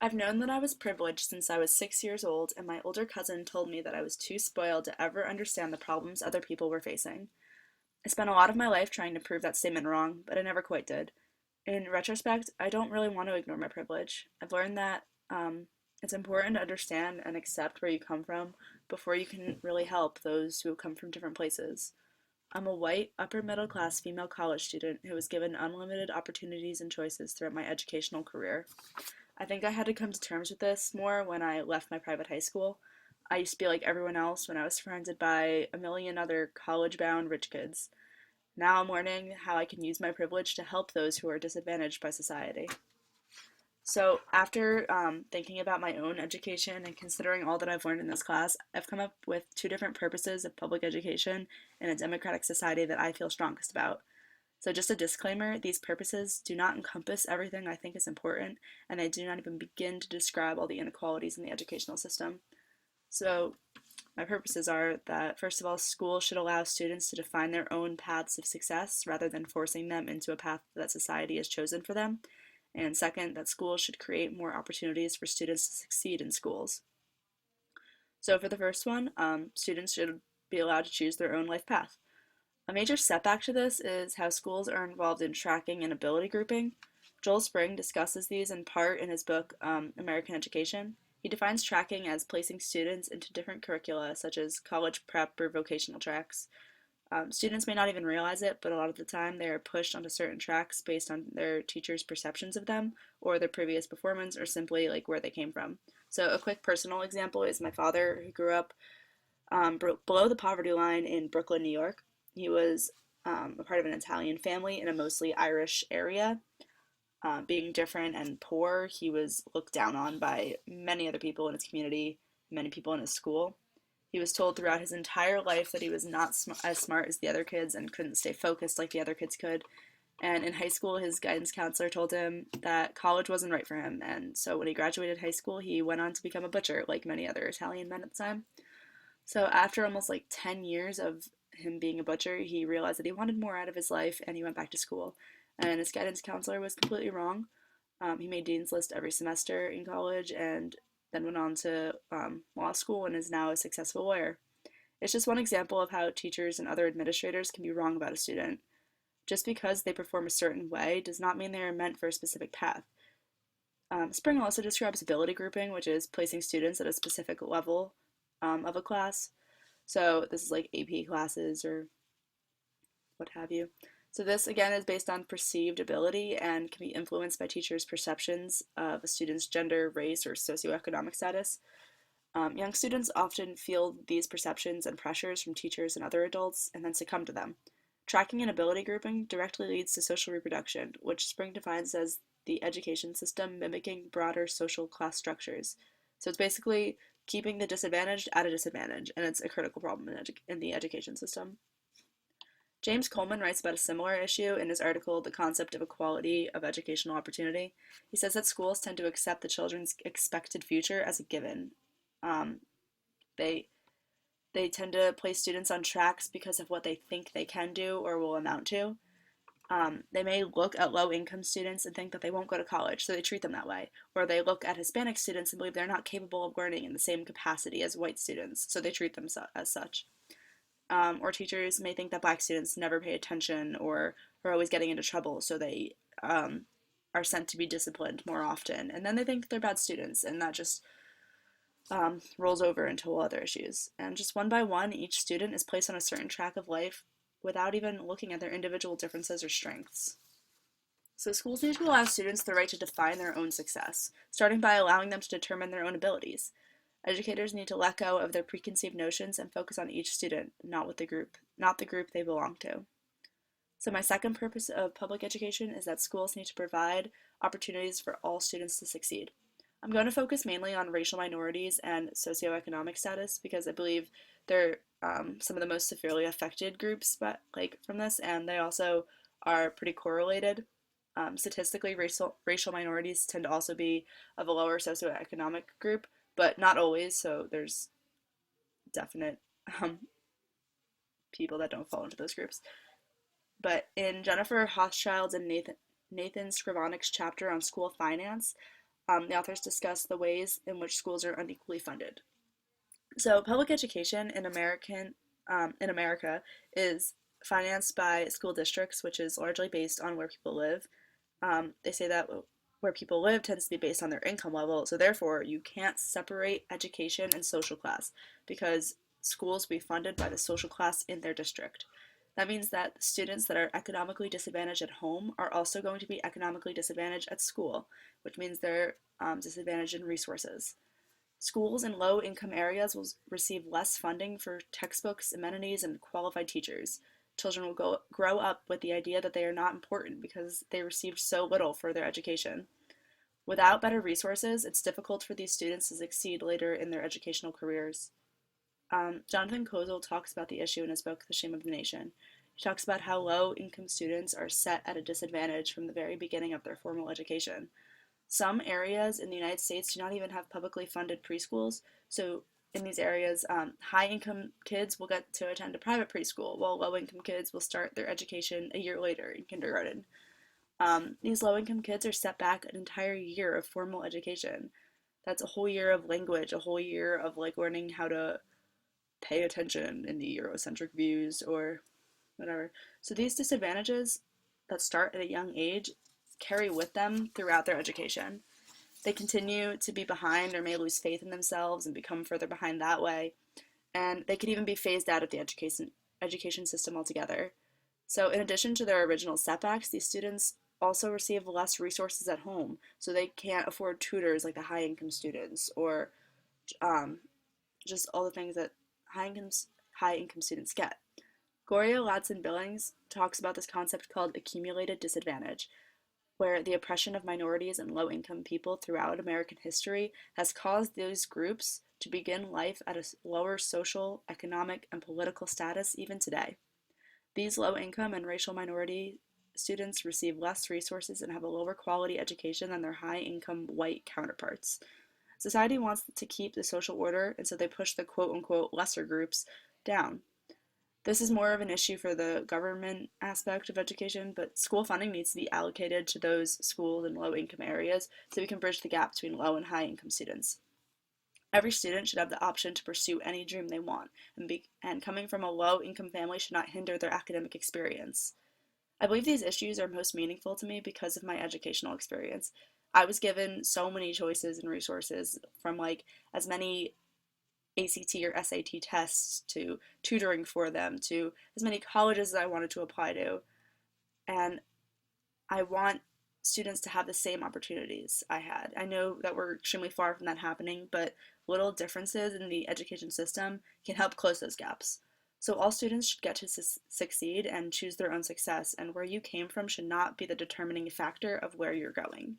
I've known that I was privileged since I was 6 years old, and my older cousin told me that I was too spoiled to ever understand the problems other people were facing. I spent a lot of my life trying to prove that statement wrong, but I never quite did. In retrospect, I don't really want to ignore my privilege. I've learned that it's important to understand and accept where you come from before you can really help those who come from different places. I'm a white, upper middle class female college student who was given unlimited opportunities and choices throughout my educational career. I think I had to come to terms with this more when I left my private high school. I used to be like everyone else when I was surrounded by a million other college bound rich kids. Now I'm learning how I can use my privilege to help those who are disadvantaged by society. So, after thinking about my own education and considering all that I've learned in this class, I've come up with two different purposes of public education in a democratic society that I feel strongest about. So, just a disclaimer, these purposes do not encompass everything I think is important, and they do not even begin to describe all the inequalities in the educational system. So, my purposes are that, first of all, schools should allow students to define their own paths of success rather than forcing them into a path that society has chosen for them. And second, that schools should create more opportunities for students to succeed in schools. So, for the first one, students should be allowed to choose their own life path. A major setback to this is how schools are involved in tracking and ability grouping. Joel Spring discusses these in part in his book, American Education. He defines tracking as placing students into different curricula, such as college prep or vocational tracks. Students may not even realize it, but a lot of the time they are pushed onto certain tracks based on their teachers' perceptions of them, or their previous performance, or simply like where they came from. So, a quick personal example is my father, who grew up below the poverty line in Brooklyn, New York. He was a part of an Italian family in a mostly Irish area. Being different and poor, he was looked down on by many other people in his community, many people in his school. He was told throughout his entire life that he was not as smart as the other kids and couldn't stay focused like the other kids could. And in high school, his guidance counselor told him that college wasn't right for him. And so when he graduated high school, he went on to become a butcher, like many other Italian men at the time. So after almost like 10 years of him being a butcher, he realized that he wanted more out of his life and he went back to school. And his guidance counselor was completely wrong. He made Dean's List every semester in college and then went on to law school and is now a successful lawyer. It's just one example of how teachers and other administrators can be wrong about a student. Just because they perform a certain way does not mean they are meant for a specific path. Spring also describes ability grouping, which is placing students at a specific level of a class. So this is like AP classes or what have you. So this again is based on perceived ability and can be influenced by teachers' perceptions of a student's gender, race, or socioeconomic status. Young students often feel these perceptions and pressures from teachers and other adults and then succumb to them. Tracking and ability grouping directly leads to social reproduction, which Spring defines as the education system mimicking broader social class structures. So it's basically keeping the disadvantaged at a disadvantage, and it's a critical problem in the education system. James Coleman writes about a similar issue in his article, The Concept of Equality of Educational Opportunity. He says that schools tend to accept the children's expected future as a given. Um, they they tend to place students on tracks because of what they think they can do or will amount to. They may look at low income students and think that they won't go to college, so they treat them that way. Or they look at Hispanic students and believe they're not capable of learning in the same capacity as white students, so they treat them as such. Or teachers may think that black students never pay attention or are always getting into trouble, so they are sent to be disciplined more often. And then they think they're bad students, and that just rolls over into other issues. And just one by one, each student is placed on a certain track of life without even looking at their individual differences or strengths. So schools need to allow students the right to define their own success, starting by allowing them to determine their own abilities. Educators need to let go of their preconceived notions and focus on each student, not the group they belong to. So my second purpose of public education is that schools need to provide opportunities for all students to succeed. I'm going to focus mainly on racial minorities and socioeconomic status because I believe they're some of the most severely affected groups, but like from this, and they also are pretty correlated. Statistically, racial minorities tend to also be of a lower socioeconomic group, but not always. So there's definite um, people that don't fall into those groups. But in Jennifer Hochschild's and Nathan Scrivonic's chapter on school finance, The authors discuss the ways in which schools are unequally funded. So, public education in America is financed by school districts, which is largely based on where people live. They say that where people live tends to be based on their income level, so therefore you can't separate education and social class because schools will be funded by the social class in their district. That means that students that are economically disadvantaged at home are also going to be economically disadvantaged at school, which means they're disadvantaged in resources. Schools in low income areas will receive less funding for textbooks, amenities, and qualified teachers. Children will grow up with the idea that they are not important because they received so little for their education. Without better resources, it's difficult for these students to succeed later in their educational careers. Jonathan Kozol talks about the issue in his book, The Shame of the Nation. He talks about how low income students are set at a disadvantage from the very beginning of their formal education. Some areas in the United States do not even have publicly funded preschools, so in these areas, high income kids will get to attend a private preschool, while low income kids will start their education a year later in kindergarten. These low income kids are set back an entire year of formal education. That's a whole year of language, a whole year of like learning how to pay attention in the Eurocentric views or whatever. So these disadvantages that start at a young age carry with them throughout their education. They continue to be behind or may lose faith in themselves and become further behind that way. And they could even be phased out of the education system altogether. So, in addition to their original setbacks, these students also receive less resources at home. So, they can't afford tutors like the high income students or um, just all the things that high income students get. Gloria Ladson Billings talks about this concept called accumulated disadvantage, where the oppression of minorities and low income people throughout American history has caused those groups to begin life at a lower social, economic, and political status even today. These low income and racial minority students receive less resources and have a lower quality education than their high income white counterparts. Society wants to keep the social order, and so they push the quote unquote lesser groups down. This is more of an issue for the government aspect of education, but school funding needs to be allocated to those schools in low income areas so we can bridge the gap between low and high income students. Every student should have the option to pursue any dream they want, and coming from a low income family should not hinder their academic experience. I believe these issues are most meaningful to me because of my educational experience. I was given so many choices and resources from like as many ACT or SAT tests to tutoring for them to as many colleges as I wanted to apply to. And I want students to have the same opportunities I had. I know that we're extremely far from that happening, but little differences in the education system can help close those gaps. So all students should get to succeed and choose their own success, and where you came from should not be the determining factor of where you're going.